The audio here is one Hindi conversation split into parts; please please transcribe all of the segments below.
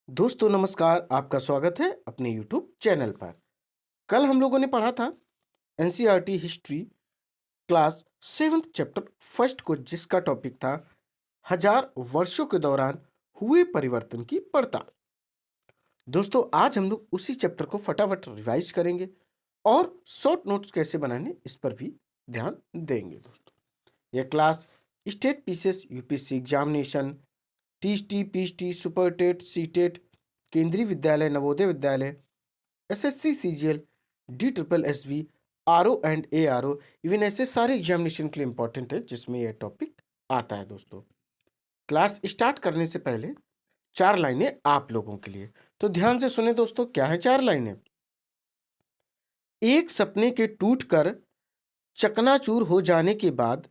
दोस्तों नमस्कार, आपका स्वागत है अपने यूट्यूब चैनल पर। कल हम लोगों ने पढ़ा था NCERT history class 7th chapter first को, जिसका टॉपिक था हजार वर्षों के दौरान हुए परिवर्तन की पड़ताल। दोस्तों आज हम लोग उसी चैप्टर को फटाफट रिवाइज करेंगे और शॉर्ट नोट्स कैसे बनाने इस पर भी ध्यान देंगे। दोस्तों यह class state PCS UPSC examination, TST, PST, super TET, CTET, Kendriya Vidyalaya, Navodaya Vidyalaya, SSC, CGL, D triple SV, RO and ARO, even ऐसे सारे एग्जामिनेशन के लिए इंपॉर्टेंट है जिसमें यह टॉपिक आता है। दोस्तों क्लास स्टार्ट करने से पहले 4 लाइनें आप लोगों के लिए, तो ध्यान से सुने दोस्तों। क्या है 4 लाइनें? एक सपने के टूटकर चकनाचूर हो जाने के बाद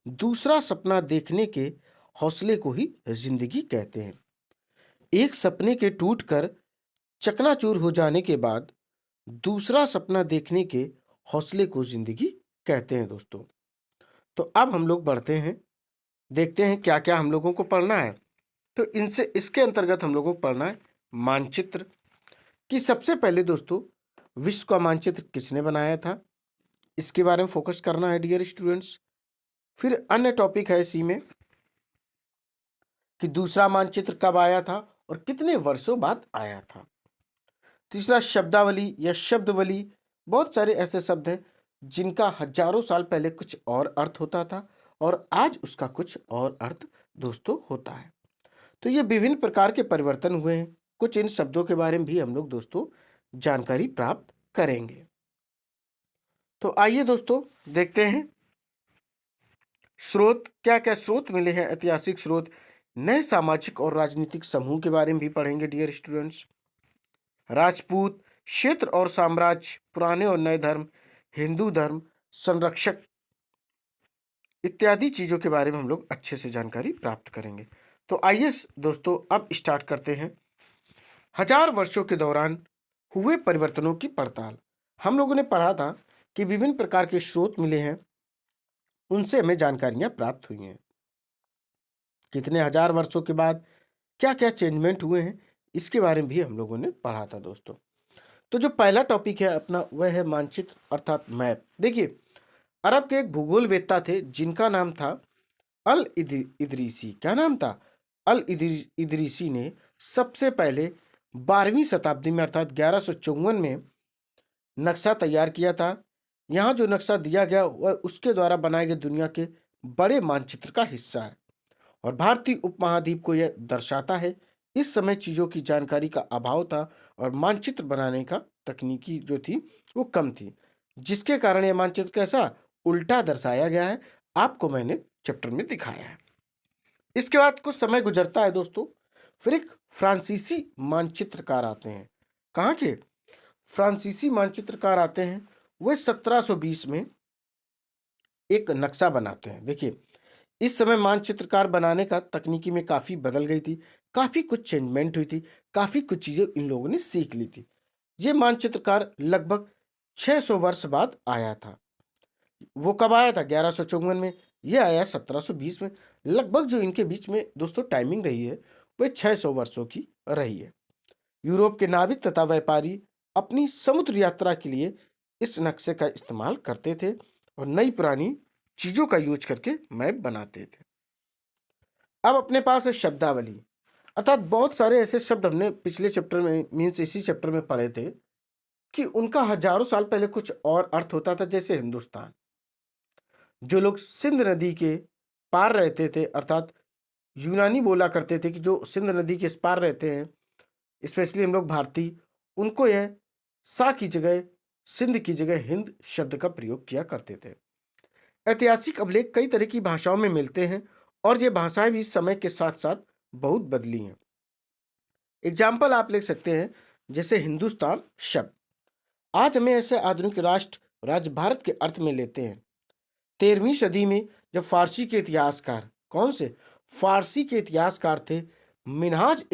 दूसरा सपना देखने के हौसले को ही जिंदगी कहते हैं। एक सपने के टूटकर चकनाचूर हो जाने के बाद दूसरा सपना देखने के हौसले को जिंदगी कहते हैं। दोस्तों तो अब हम लोग बढ़ते हैं, देखते हैं क्या क्या हम लोगों को पढ़ना है। तो इनसे इसके अंतर्गत हम लोगों को पढ़ना है मानचित्र कि सबसे पहले दोस्तों विश्व का मानचित्र किसने बनाया था, इसके बारे में फोकस करना है डियर स्टूडेंट्स। फिर अन्य टॉपिक है इसी में कि दूसरा मानचित्र कब आया था और कितने वर्षों बाद आया था। तीसरा शब्दावली या शब्दवली, बहुत सारे ऐसे शब्द हैं जिनका हजारों साल पहले कुछ और अर्थ होता था और आज उसका कुछ और अर्थ दोस्तों होता है। तो ये विभिन्न प्रकार के परिवर्तन हुए हैं। कुछ इन शब्दों के बारे में भी हम लोग दोस्तों जानकारी प्राप्त करेंगे। तो आइए दोस्तों देखते हैं स्रोत, क्या क्या स्रोत मिले हैं, ऐतिहासिक स्रोत। नए सामाजिक और राजनीतिक समूह के बारे में भी पढ़ेंगे डियर स्टूडेंट्स। राजपूत क्षेत्र और साम्राज्य, पुराने और नए धर्म, हिंदू धर्म, संरक्षक इत्यादि चीजों के बारे में हम लोग अच्छे से जानकारी प्राप्त करेंगे। तो आइए दोस्तों अब स्टार्ट करते हैं हजार वर्षों के दौरान हुए परिवर्तनों की पड़ताल। हम लोगों ने पढ़ा था कि विभिन्न प्रकार के स्रोत मिले हैं, उनसे हमें जानकारियां प्राप्त हुई हैं। कितने हजार वर्षों के बाद क्या क्या चेंजमेंट हुए हैं, इसके बारे में भी हम लोगों ने पढ़ा था। दोस्तों तो जो पहला टॉपिक है अपना वह है मानचित्र अर्थात मैप। देखिए अरब के एक भूगोलवेत्ता थे जिनका नाम था अल इदरीसी। क्या नाम था? अल इदरीसी ने सबसे पहले 12वीं शताब्दी में अर्थात 1154 में नक्शा तैयार किया था। यहाँ जो नक्शा दिया गया वह उसके द्वारा बनाए गए दुनिया के बड़े मानचित्र का हिस्सा है और भारतीय उपमहाद्वीप को यह दर्शाता है। इस समय चीजों की जानकारी का अभाव था और मानचित्र बनाने का तकनीकी जो थी वो कम थी, जिसके कारण यह मानचित्र कैसा उल्टा दर्शाया गया है, आपको मैंने चैप्टर में दिखाया है। इसके बाद कुछ समय गुजरता है दोस्तों, फिर एक फ्रांसीसी मानचित्रकार आते हैं। कहाँ के? फ्रांसीसी मानचित्रकार आते हैं। वे 1720 में एक नक्शा बनाते हैं। देखिए इस समय मानचित्रकार बनाने का तकनीकी में काफी बदल गई थी, काफी कुछ चेंजमेंट हुई थी, काफी कुछ चीजें इन लोगों ने सीख ली थी। ये मानचित्रकार लगभग 600 वर्ष बाद आया था। वो कब आया था? 1154 में। ये आया 1720 में। लगभग जो इनके बीच में दोस्तों टाइमिंग रही है वह 600 वर्षों की रही है। यूरोप के नाविक तथा व्यापारी अपनी समुद्र यात्रा के लिए इस नक्शे का इस्तेमाल करते थे और नई पुरानी चीजों का यूज करके मैप बनाते थे। अब अपने पास है शब्दावली, अर्थात बहुत सारे ऐसे शब्द हमने पिछले चैप्टर में मीन्स इसी चैप्टर में पढ़े थे कि उनका हजारों साल पहले कुछ और अर्थ होता था। जैसे हिंदुस्तान, जो लोग सिंध नदी के पार रहते थे अर्थात यूनानी बोला करते थे कि जो सिंध नदी के इस पार रहते हैं, स्पेशली हम लोग भारतीय, उनको यह सा की जगह सिंध की जगह हिंद शब्द का प्रयोग किया करते थे। ऐतिहासिक अभिलेख कई तरह की भाषाओं में मिलते हैं और ये भाषाएं भी समय के साथ साथ बहुत बदली हैं। एग्जाम्पल आप लिख सकते हैं जैसे हिंदुस्तान शब्द आज हमें ऐसे आधुनिक राष्ट्र राज्य भारत के अर्थ में लेते हैं। 13वीं सदी में जब फारसी के इतिहासकार, कौन से फारसी के इतिहासकार थे? मिनहाज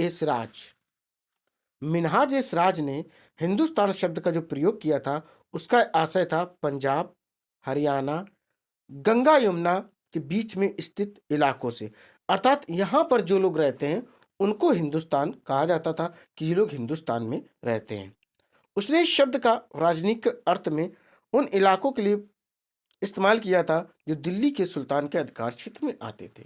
ए सिराज ने हिंदुस्तान शब्द का जो प्रयोग किया था उसका आशय था पंजाब, हरियाणा, गंगा यमुना के बीच में स्थित इलाकों से, अर्थात यहाँ पर जो लोग रहते हैं उनको हिंदुस्तान कहा जाता था कि ये लोग हिंदुस्तान में रहते हैं। उसने इस शब्द का राजनीतिक अर्थ में उन इलाकों के लिए इस्तेमाल किया था जो दिल्ली के सुल्तान के अधिकार क्षेत्र में आते थे,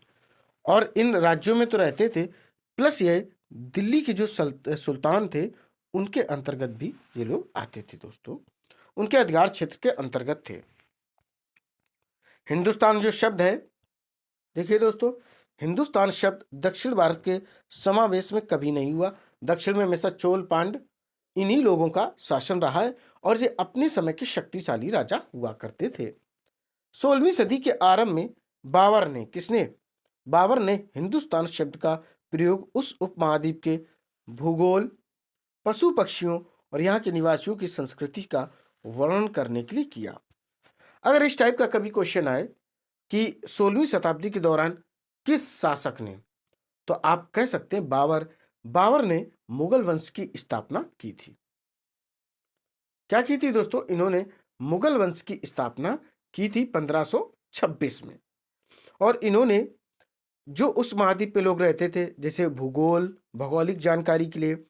और इन राज्यों में तो रहते थे, प्लस ये दिल्ली के जो सुल्तान थे उनके अंतर्गत भी ये लोग आते थे दोस्तों, उनके अधिकार क्षेत्र के अंतर्गत थे। हिंदुस्तान जो शब्द है, देखिए दोस्तों, हिंदुस्तान शब्द दक्षिण भारत के समावेश में कभी नहीं हुआ। दक्षिण में हमेशा चोल पांड इन्हीं लोगों का शासन रहा है, और ये अपने समय के शक्तिशाली राजा हुआ करते थे। 16वीं सदी के आरंभ में बाबर ने हिंदुस्तान शब्द का प्रयोग उस उपमहाद्वीप के भूगोल, पशु पक्षियों और यहाँ के निवासियों की संस्कृति का वर्णन करने के लिए किया। अगर इस टाइप का कभी क्वेश्चन आए कि 16वीं शताब्दी के दौरान किस शासक ने, तो आप कह सकते हैं बाबर ने मुगल वंश की स्थापना की थी। क्या की थी दोस्तों? इन्होंने मुगल वंश की स्थापना की थी 1526 में। और इन्होंने जो उस महाद्वीप पे लोग रहते थे, जैसे भौगोलिक जानकारी के लिए,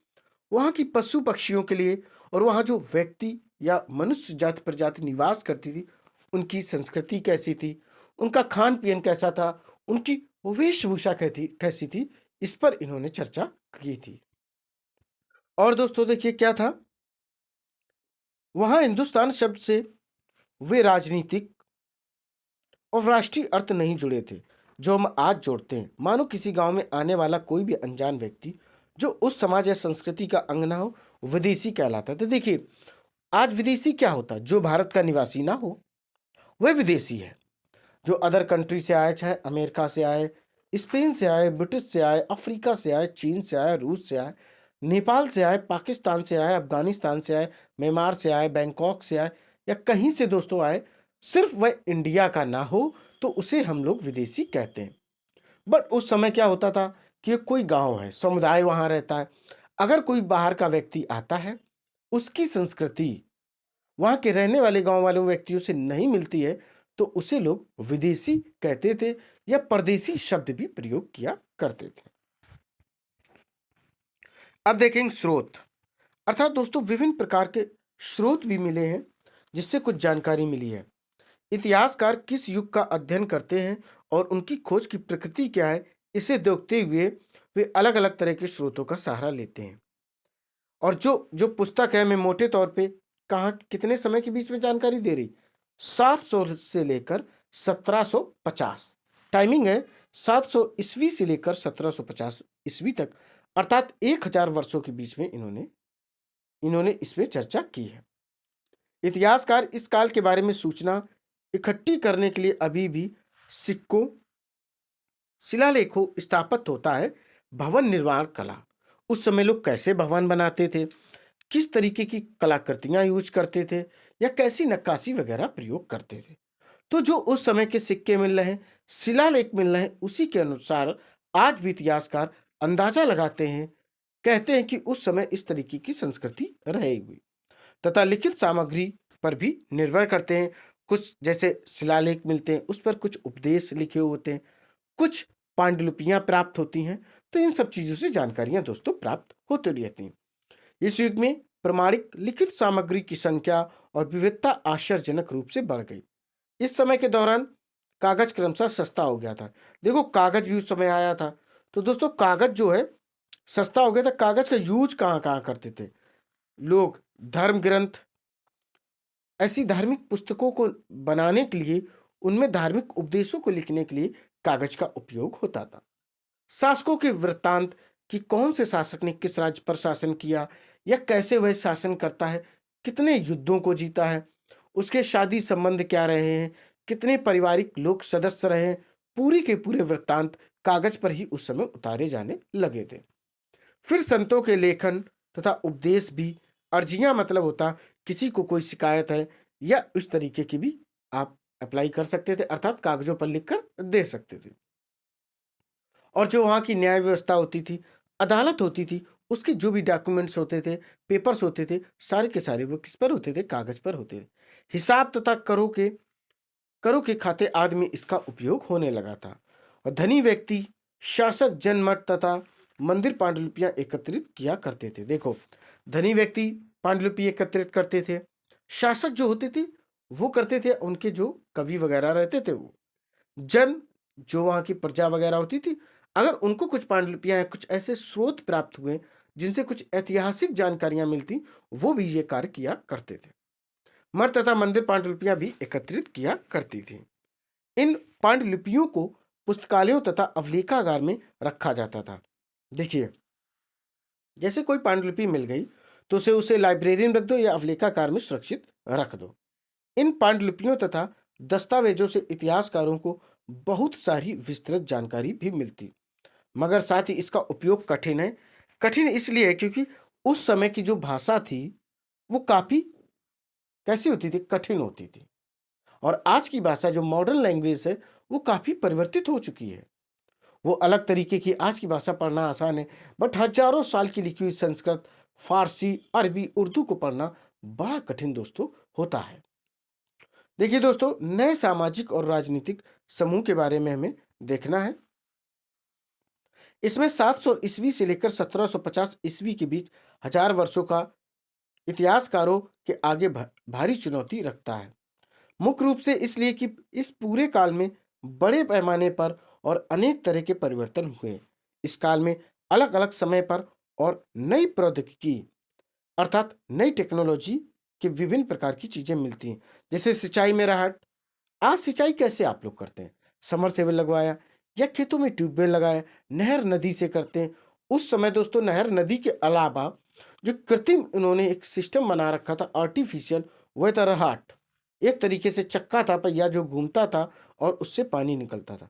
वहाँ की पशु पक्षियों के लिए, और वहाँ जो व्यक्ति या मनुष्य जाति प्रजाति निवास करती थी, उनकी संस्कृति कैसी थी, उनका खान पीन कैसा था, उनकी वेशभूषा कैसी थी, इस पर इन्होंने चर्चा की थी। और दोस्तों देखिए क्या था, वहां हिंदुस्तान शब्द से वे राजनीतिक और राष्ट्रीय अर्थ नहीं जुड़े थे जो हम आज जोड़ते हैं। मानो किसी गांव में आने वाला कोई भी अनजान व्यक्ति जो उस समाज या संस्कृति का अंग ना हो, विदेशी कहलाता है। तो देखिए, आज विदेशी क्या होता है? जो भारत का निवासी ना हो वह विदेशी है। जो अदर कंट्री से आए, चाहे अमेरिका से आए, स्पेन से आए, ब्रिटिश से आए, अफ्रीका से आए, चीन से आए, रूस से आए, नेपाल से आए, पाकिस्तान से आए, अफगानिस्तान से आए, म्यांमार से आए, बैंकॉक से आए, या कहीं से दोस्तों आए, सिर्फ वह इंडिया का ना हो तो उसे हम लोग विदेशी कहते हैं। बट उस समय क्या होता था कि कोई गांव है, समुदाय वहां रहता है, अगर कोई बाहर का व्यक्ति आता है, उसकी संस्कृति वहां के रहने वाले गांव वाले व्यक्तियों से नहीं मिलती है, तो उसे लोग विदेशी कहते थे या परदेशी शब्द भी प्रयोग किया करते थे। अब देखेंगे स्रोत, अर्थात दोस्तों विभिन्न प्रकार के स्रोत भी मिले हैं जिससे कुछ जानकारी मिली है। इतिहासकार किस युग का अध्ययन करते हैं और उनकी खोज की प्रकृति क्या है, इसे देखते हुए वे अलग अलग तरह के स्रोतों का सहारा लेते हैं। और जो जो पुस्तक है, मैं मोटे तौर पे कहाँ कितने समय के बीच में जानकारी दे रही, 700 से लेकर 1750 टाइमिंग है, 700 ईस्वी से लेकर 1750 ईस्वी तक, अर्थात 1000 वर्षों के बीच में इन्होंने इस पे चर्चा की है। इतिहासकार इस काल के बारे में सूचना इकट्ठी करने के लिए अभी भी सिक्कों, शिलालेखों, स्थापत्य होता है, भवन निर्माण कला, उस समय लोग कैसे भवन बनाते थे, किस तरीके की कलाकृतियां यूज करते थे, या कैसी नक्काशी वगैरह प्रयोग करते थे। तो जो उस समय के सिक्के मिल रहे हैं, शिलालेख मिल रहे हैं, उसी के अनुसार आज भी इतिहासकार अंदाजा लगाते हैं, कहते हैं कि उस समय इस तरीके की संस्कृति रही हुई, तथा लिखित सामग्री पर भी निर्भर करते हैं। कुछ जैसे शिलालेख मिलते हैं, उस पर कुछ उपदेश लिखे हुए होते हैं, कुछ पांडुलिपियां प्राप्त होती हैं। तो इन सब चीजों से जानकारियां दोस्तों प्राप्त होती रहती हैं। इस युग में प्रमाणिक लिखित सामग्री की संख्या और विविधता आश्चर्यजनक रूप से बढ़ गई। इस समय के दौरान कागज क्रमशः सस्ता हो गया था। देखो, कागज भी उस समय आया था, तो दोस्तों कागज जो है सस्ता हो गया था। कागज का यूज कहाँ कहाँ करते थे लोग? धर्म ग्रंथ, ऐसी धार्मिक पुस्तकों को बनाने के लिए, उनमें धार्मिक उपदेशों को लिखने के लिए कागज का उपयोग होता था। शासकों के वृत्तांत कि कौन से शासक ने किस राज्य पर शासन किया, या कैसे वह शासन करता है, कितने युद्धों को जीता है, उसके शादी संबंध क्या रहे हैं, कितने पारिवारिक लोग सदस्य रहे हैं, पूरी के पूरे वृत्तांत कागज पर ही उस समय उतारे जाने लगे थे। फिर संतों के लेखन तथा उपदेश भी, अर्जियां मतलब होता किसी को कोई शिकायत है या उस तरीके की भी आप अप्लाई कर सकते थे, अर्थात कागजों पर लिखकर दे सकते थे। और जो वहाँ की न्याय व्यवस्था होती थी, अदालत होती थी, उसके जो भी डॉक्यूमेंट्स होते थे, पेपर्स होते थे, सारे के सारे वो किस पर होते थे? कागज पर होते थे। हिसाब तथा करों के खाते आदि में इसका उपयोग होने लगा था। और धनी व्यक्ति, शासक, जनमत तथा मंदिर पांडुलिपियां एकत्रित किया करते थे। देखो, धनी व्यक्ति पांडुलिपि एकत्रित करते थे, शासक जो होते थे वो करते थे, उनके जो कवि वगैरह रहते थे वो, जन जो वहाँ की प्रजा वगैरह होती थी, अगर उनको कुछ पांडुलिपियां हैं, कुछ ऐसे स्रोत प्राप्त हुए जिनसे कुछ ऐतिहासिक जानकारियां मिलती, वो भी ये कार्य किया करते थे। मठ तथा मंदिर पांडुलिपियां भी एकत्रित किया करती थी। इन पांडुलिपियों को पुस्तकालयों तथा अवलेखागार में रखा जाता था। देखिए, जैसे कोई पांडुलिपि मिल गई तो उसे लाइब्रेरी में रख दो या अवलेखागार में सुरक्षित रख दो। इन पांडुलिपियों तथा दस्तावेजों से इतिहासकारों को बहुत सारी विस्तृत जानकारी भी मिलती, मगर साथ ही इसका उपयोग कठिन है। कठिन इसलिए है क्योंकि उस समय की जो भाषा थी वो काफी कैसी होती थी, कठिन होती थी। और आज की भाषा जो मॉडर्न लैंग्वेज है वो काफी परिवर्तित हो चुकी है, वो अलग तरीके की। आज की भाषा पढ़ना आसान है, बट हजारों साल की लिखी हुई संस्कृत, फारसी, अरबी, उर्दू को पढ़ना बड़ा कठिन दोस्तों होता है। देखिए दोस्तों, नए सामाजिक और राजनीतिक समूह के बारे में हमें देखना है। इसमें 700 ईस्वी से लेकर 1750 ईस्वी के बीच हजार वर्षों का इतिहासकारों के आगे भारी चुनौती रखता है। मुख्य रूप से इसलिए कि इस पूरे काल में बड़े पैमाने पर और अनेक तरह के परिवर्तन हुए। इस काल में अलग अलग समय पर और नई प्रौद्योगिकी अर्थात नई टेक्नोलॉजी के विभिन्न प्रकार की चीजें मिलती हैं। जैसे सिंचाई में राहत, आज सिंचाई कैसे आप लोग करते हैं, समरसेबल लगवाया या खेतों में ट्यूबवेल लगाया, नहर नदी से करते हैं। उस समय दोस्तों नहर नदी के अलावा जो कृत्रिम इन्होंने एक सिस्टम बना रखा था आर्टिफिशियल, वह था रहाट, एक तरीके से चक्का था पहिया जो घूमता था और उससे पानी निकलता था।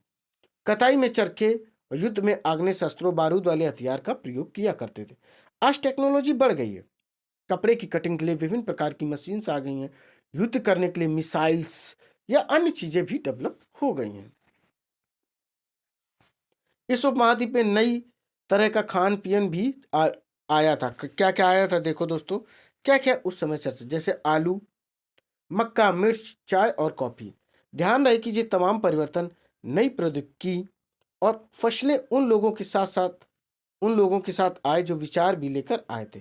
कताई में चरखे और युद्ध में आग्नेय शस्त्रों बारूद वाले हथियार का प्रयोग किया करते थे। आज टेक्नोलॉजी बढ़ गई है, कपड़े की कटिंग के लिए विभिन्न प्रकार की मशीन्स आ गई हैं, युद्ध करने के लिए मिसाइल्स या अन्य चीजें भी डेवलप हो गई हैं। इस उपमहाद्वीप में नई तरह का खान पियन भी आया था। क्या क्या आया था देखो दोस्तों, क्या क्या उस समय चर्चा, जैसे आलू, मक्का, मिर्च, चाय और कॉफी। ध्यान रहे कि ये तमाम परिवर्तन नई प्रौद्योगिकी और फसलें उन लोगों के साथ आए जो विचार भी लेकर आए थे।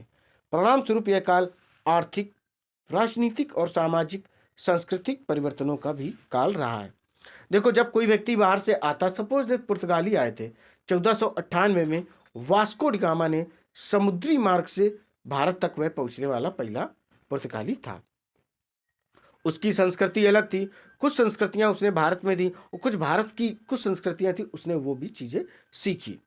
परिणाम स्वरूप यह काल आर्थिक, राजनीतिक और सामाजिक सांस्कृतिक परिवर्तनों का भी काल रहा है। देखो, जब कोई व्यक्ति बाहर से आता, सपोज दैट पुर्तगाली आए थे 1498 में, वास्को डी गामा ने समुद्री मार्ग से भारत तक वह पहुंचने वाला पहला पुर्तगाली था। उसकी संस्कृति अलग थी, कुछ संस्कृतियां उसने भारत में दी और कुछ भारत की कुछ संस्कृतियां थी, उसने वो भी चीजें सीखी।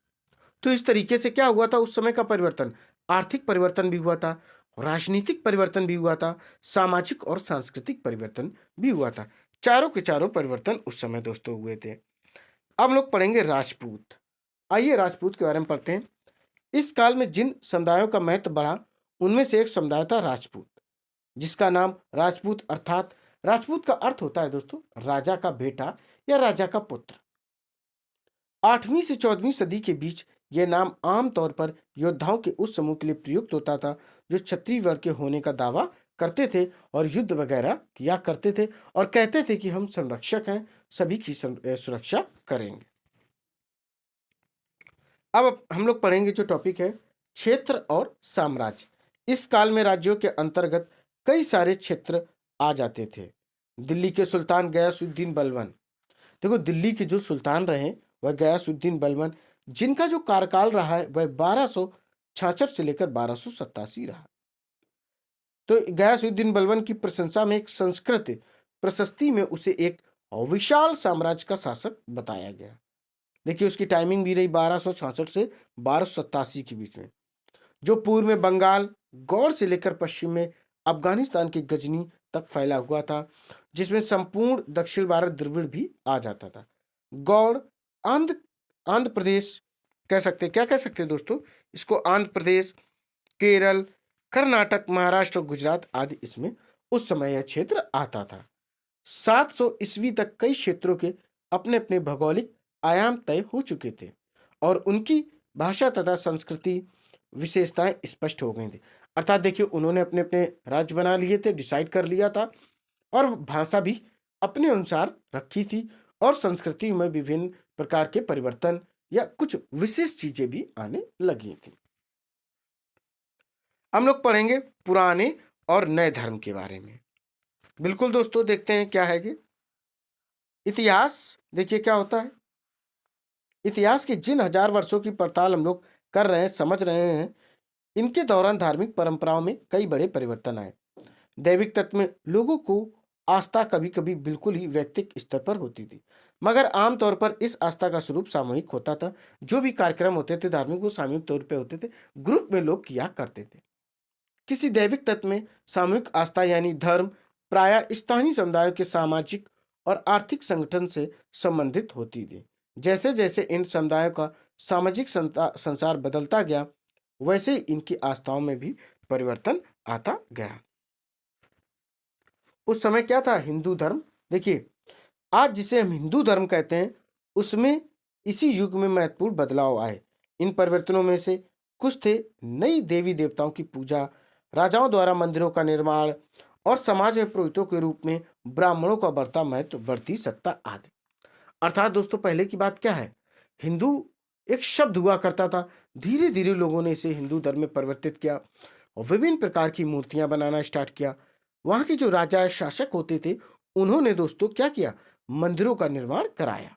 तो इस तरीके से क्या हुआ था, उस समय का परिवर्तन, आर्थिक परिवर्तन भी हुआ था, राजनीतिक परिवर्तन भी हुआ था, सामाजिक और सांस्कृतिक परिवर्तन भी हुआ था। चारों के चारों परिवर्तन उस समय दोस्तों हुए थे। अब लोग पढ़ेंगे राजपूत। आइए राजपूत के बारे में पढ़ते हैं। इस काल में जिन समुदायों का महत्व बढ़ा उनमें से एक समुदाय था राजपूत, जिसका नाम राजपूत अर्थात राजपूत का अर्थ होता है दोस्तों राजा का बेटा या राजा का पुत्र। 8वीं से 14वीं सदी के बीच यह नाम आमतौर पर योद्धाओं के उस समूह के लिए प्रयुक्त होता था जो क्षत्रिय वर्ग के होने का दावा करते थे और युद्ध वगैरह किया करते थे और कहते थे कि हम संरक्षक हैं, सभी की सुरक्षा करेंगे। अब हम लोग पढ़ेंगे जो टॉपिक है क्षेत्र और साम्राज्य। इस काल में राज्यों के अंतर्गत कई सारे क्षेत्र आ जाते थे। दिल्ली के सुल्तान गयासुद्दीन बलबन, देखो दिल्ली के जो सुल्तान रहे वह गयासुद्दीन बलबन, जिनका जो कार्यकाल रहा है वह 1266 से लेकर 1287 रहा। तो गयासुद्दीन बलबन की प्रशंसा में एक संस्कृत प्रशस्ति में उसे एक विशाल साम्राज्य का शासक बताया गया। देखिए उसकी टाइमिंग भी रही 1266 से 1287 के बीच में, जो पूर्व में बंगाल, गौड़ से लेकर पश्चिम में अफगानिस्तान के गजनी तक फैला हुआ था, जिसमें संपूर्ण दक्षिण भारत द्रविड़ भी आ जाता था। गौड़ आंध्र आंध्र प्रदेश कह सकते, क्या कह सकते हैं दोस्तों इसको, आंध्र प्रदेश, केरल, कर्नाटक, महाराष्ट्र और गुजरात आदि इसमें उस समय यह क्षेत्र आता था। 700 ईस्वी तक कई क्षेत्रों के अपने अपने भौगोलिक आयाम तय हो चुके थे और उनकी भाषा तथा संस्कृति विशेषताएं स्पष्ट हो गई थी। अर्थात देखिए उन्होंने अपने अपने राज्य बना लिए थे, डिसाइड कर लिया था और भाषा भी अपने अनुसार रखी थी और संस्कृति में विभिन्न प्रकार के परिवर्तन या कुछ विशेष चीजें भी आने लगी थी। हम लोग पढ़ेंगे पुराने और नए धर्म के बारे में। बिल्कुल दोस्तों, देखते हैं क्या है ये इतिहास। देखिए क्या होता है, इतिहास के जिन हजार वर्षों की पड़ताल हम लोग कर रहे हैं, समझ रहे हैं, इनके दौरान धार्मिक परंपराओं में कई बड़े परिवर्तन आए। दैविक तत्व में लोगों को आस्था कभी कभी बिल्कुल ही व्यक्तिगत स्तर पर होती थी, मगर आमतौर पर इस आस्था का स्वरूप सामूहिक होता था। जो भी कार्यक्रम होते थे धार्मिक, वो सामूहिक तौर पे होते थे, ग्रुप में लोग किया करते थे। किसी दैविक तत्व में सामूहिक आस्था यानी धर्म प्रायः स्थानीय समुदायों के सामाजिक और आर्थिक संगठन से संबंधित होती थी। जैसे जैसे इन समुदायों का सामाजिक संसार बदलता गया, वैसे ही इनकी आस्थाओं में भी परिवर्तन आता गया। उस समय क्या था, हिंदू धर्म। देखिए, आज जिसे हम हिंदू धर्म कहते हैं, उसमें इसी युग में महत्वपूर्ण बदलाव आए। इन परिवर्तनों में से कुछ थे नई देवी देवताओं की पूजा, राजाओं द्वारा मंदिरों का निर्माण और समाज में पुरोहितों के रूप में ब्राह्मणों का बढ़ता महत्व, बढ़ती सत्ता आदि। अर्थात दोस्तों, पहले की बात क्या है, हिंदू एक शब्द हुआ करता था, धीरे धीरे लोगों ने इसे हिंदू धर्म में परिवर्तित किया और विभिन्न प्रकार की मूर्तियां बनाना स्टार्ट किया। वहां के जो राजा शासक होते थे, उन्होंने दोस्तों क्या किया, मंदिरों का निर्माण कराया।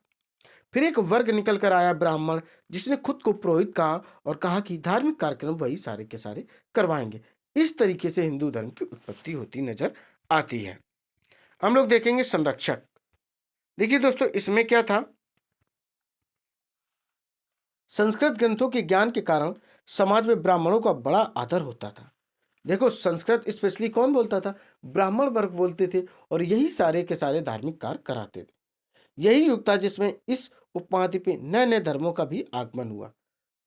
फिर एक वर्ग निकल कर आया ब्राह्मण, जिसने खुद को पुरोहित कहा और कहा कि धार्मिक कार्यक्रम वही सारे के सारे करवाएंगे। इस तरीके से हिंदू धर्म की उत्पत्ति होती नजर आती है। हम लोग देखेंगे संरक्षक। देखिए दोस्तों, इसमें क्या था, संस्कृत ग्रंथों के ज्ञान के कारण समाज में ब्राह्मणों का बड़ा आदर होता था। देखो, संस्कृत स्पेशली कौन बोलता था, ब्राह्मण वर्ग बोलते थे, और यही सारे के सारे धार्मिक कार्य कराते थे। यही युग था जिसमें इस उपमहाद्वीप पे नए नए धर्मों का भी आगमन हुआ।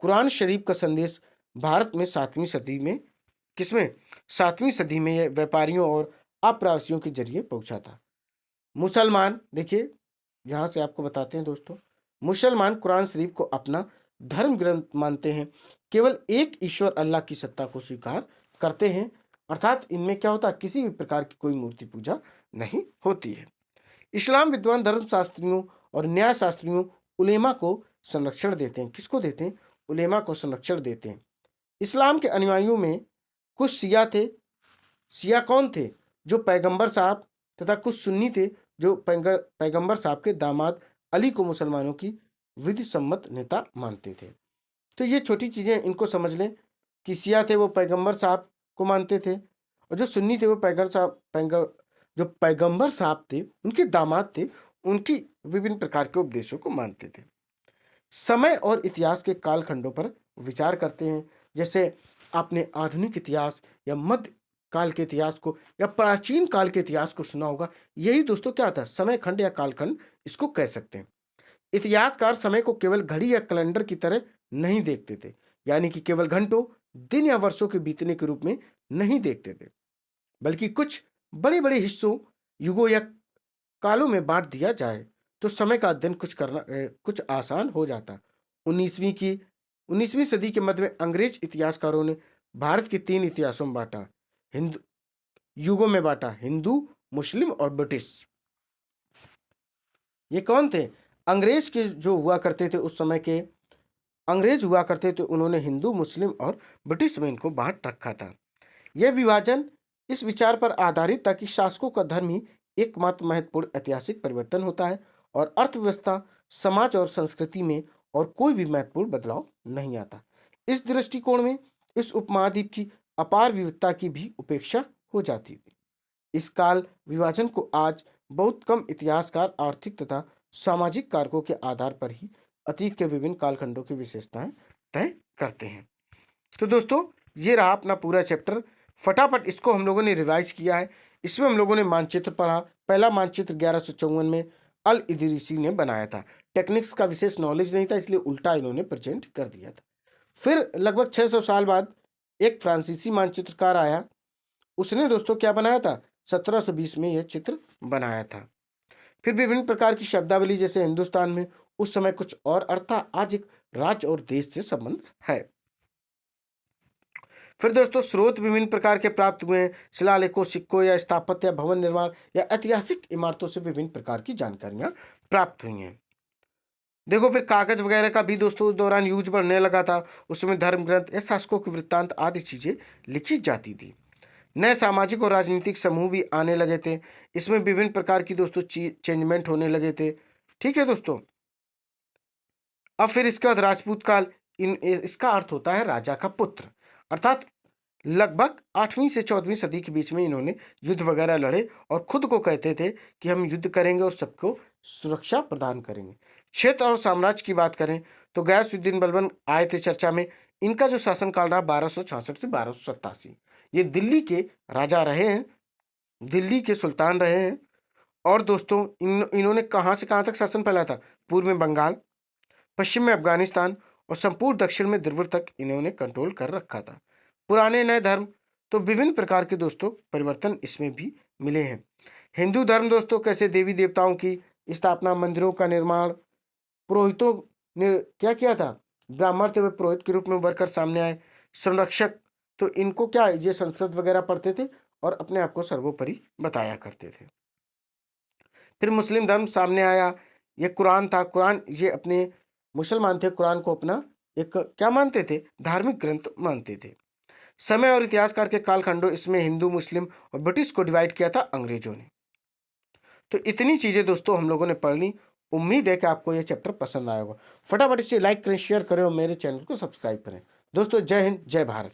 कुरान शरीफ का संदेश भारत में 7वीं सदी में, किसमें, 7वीं सदी में यह व्यापारियों और आप्रवासियों के जरिए पहुंचा था। मुसलमान, देखिए यहाँ से आपको बताते हैं दोस्तों, मुसलमान कुरान शरीफ को अपना धर्म ग्रंथ मानते हैं, केवल एक ईश्वर अल्लाह की सत्ता को स्वीकार करते हैं। अर्थात इनमें क्या होता है, किसी भी प्रकार की कोई मूर्ति पूजा नहीं होती है। इस्लाम विद्वान धर्मशास्त्रियों और न्याय शास्त्रियों उलेमा को संरक्षण देते हैं। किसको देते हैं, उलेमा को संरक्षण देते हैं। इस्लाम के अनुयायियों में कुछ शिया थे। शिया कौन थे, जो पैगंबर साहब, तथा कुछ सुन्नी थे, जो पैगंबर साहब के दामाद अली को मुसलमानों की विधि सम्मत नेता मानते थे। तो ये छोटी चीजें इनको समझ लें कि शिया थे वो पैगंबर साहब को मानते थे, और जो सुन्नी थे वो जो पैगंबर साहब थे उनके दामाद थे, उनकी विभिन्न प्रकार के उपदेशों को मानते थे। समय और इतिहास के कालखंडों पर विचार करते हैं। जैसे आपने आधुनिक इतिहास या मध्य काल के इतिहास को या प्राचीन काल के इतिहास को सुना होगा। यही दोस्तों क्या था, समय खंड या कालखंड इसको कह सकते हैं। इतिहासकार समय को केवल घड़ी या कैलेंडर की तरह नहीं देखते थे, यानी कि केवल घंटों, दिन या वर्षों के बीतने के रूप में नहीं देखते थे, बल्कि कुछ बड़े बड़े हिस्सों, युगों या कालों में बांट दिया जाए तो समय का अध्ययन कुछ आसान हो जाता। 19वीं सदी के मध्य में अंग्रेज इतिहासकारों ने भारत के 3 इतिहासों में बांटा, हिंदू युगों में बांटा, हिंदू, मुस्लिम और ब्रिटिश। ये कौन थे, अंग्रेज के जो हुआ करते थे, उस समय के अंग्रेज हुआ करते थे, उन्होंने हिंदू, मुस्लिम और ब्रिटिश में इनको बांट रखा था। यह विभाजन इस विचार पर आधारित था कि शासकों का धर्म ही एकमात्र महत्वपूर्ण ऐतिहासिक परिवर्तन होता है, और अर्थव्यवस्था, समाज और संस्कृति में और कोई भी महत्वपूर्ण बदलाव नहीं आता। इस दृष्टिकोण में इस उपमहाद्वीप की अपार विविधता की भी उपेक्षा हो जाती थी। इस काल विभाजन को आज बहुत कम इतिहासकार आर्थिक तथा सामाजिक कारकों के आधार पर ही अतीत के विभिन्न कालखंडों की विशेषताएं तय करते हैं। तो दोस्तों, ये रहा अपना पूरा चैप्टर। फटाफट इसको हम लोगों ने रिवाइज किया है। इसमें हम लोगों ने मानचित्र पढ़ा। पहला मानचित्र 1154 में अल इदरीसी ने बनाया था। टेक्निक्स का विशेष नॉलेज नहीं था, इसलिए उल्टा इन्होंने प्रेजेंट कर दिया था। फिर लगभग 600 साल बाद एक फ्रांसीसी मानचित्रकार आया, उसने दोस्तों क्या बनाया था, 1720 में यह चित्र बनाया था। फिर विभिन्न प्रकार की शब्दावली, जैसे हिंदुस्तान में उस समय कुछ और अर्थ था, आज एक राज्य और देश से संबंध है। फिर दोस्तों, स्रोत विभिन्न प्रकार के प्राप्त हुए हैं, शिलालेखों, सिक्कों या स्थापत्य, भवन निर्माण या ऐतिहासिक इमारतों से विभिन्न प्रकार की जानकारियां प्राप्त हुई हैं। देखो फिर कागज वगैरह का भी दोस्तों उस दौरान यूज बढ़ने लगा था। उसमें धर्म ग्रंथ या शासकों के वृत्तांत आदि चीजें लिखी जाती थी। नए सामाजिक और राजनीतिक समूह भी आने लगे थे। इसमें विभिन्न प्रकार की दोस्तों चेंजमेंट होने लगे थे। ठीक है दोस्तों। अब फिर इसके बाद राजपूत काल, इसका अर्थ होता है राजा का पुत्र, अर्थात लगभग 8वीं से 14वीं सदी के बीच में इन्होंने युद्ध वगैरह लड़े और खुद को कहते थे कि हम युद्ध करेंगे और सबको सुरक्षा प्रदान करेंगे। क्षेत्र और साम्राज्य की बात करें तो गयासुद्दीन बलबन आए थे चर्चा में। इनका जो शासनकाल रहा 1266 से 1287, ये दिल्ली के राजा रहे हैं, दिल्ली के सुल्तान रहे हैं। और दोस्तों इन्होंने कहाँ से कहाँ तक शासन फैलाया था? पूर्व में बंगाल, पश्चिम में अफगानिस्तान और संपूर्ण दक्षिण में दिल्वर तक इन्होंने कंट्रोल कर रखा था। पुराने नए धर्म, तो विभिन्न प्रकार के दोस्तों परिवर्तन इसमें भी मिले हैं। हिंदू धर्म दोस्तों कैसे देवी देवताओं की स्थापना, मंदिरों का निर्माण, पुरोहितों ने क्या किया था? ब्राह्मण थे वे पुरोहित के रूप में उभर कर सामने आए। संरक्षक, तो इनको क्या ये संस्कृत वगैरह पढ़ते थे और अपने आप को सर्वोपरि बताया करते थे। फिर मुस्लिम धर्म सामने आया। ये कुरान था। कुरान, ये अपने मुसलमान थे, कुरान को अपना एक क्या मानते थे? धार्मिक ग्रंथ मानते थे। समय और इतिहासकार के कालखंडों, इसमें हिंदू, मुस्लिम और ब्रिटिश को डिवाइड किया था अंग्रेजों ने। तो इतनी चीजें दोस्तों हम लोगों ने पढ़ ली। उम्मीद है कि आपको यह चैप्टर पसंद आया होगा। फटाफट इसे लाइक करें, शेयर करें और मेरे चैनल को सब्सक्राइब करें। दोस्तों जय हिंद, जय भारत।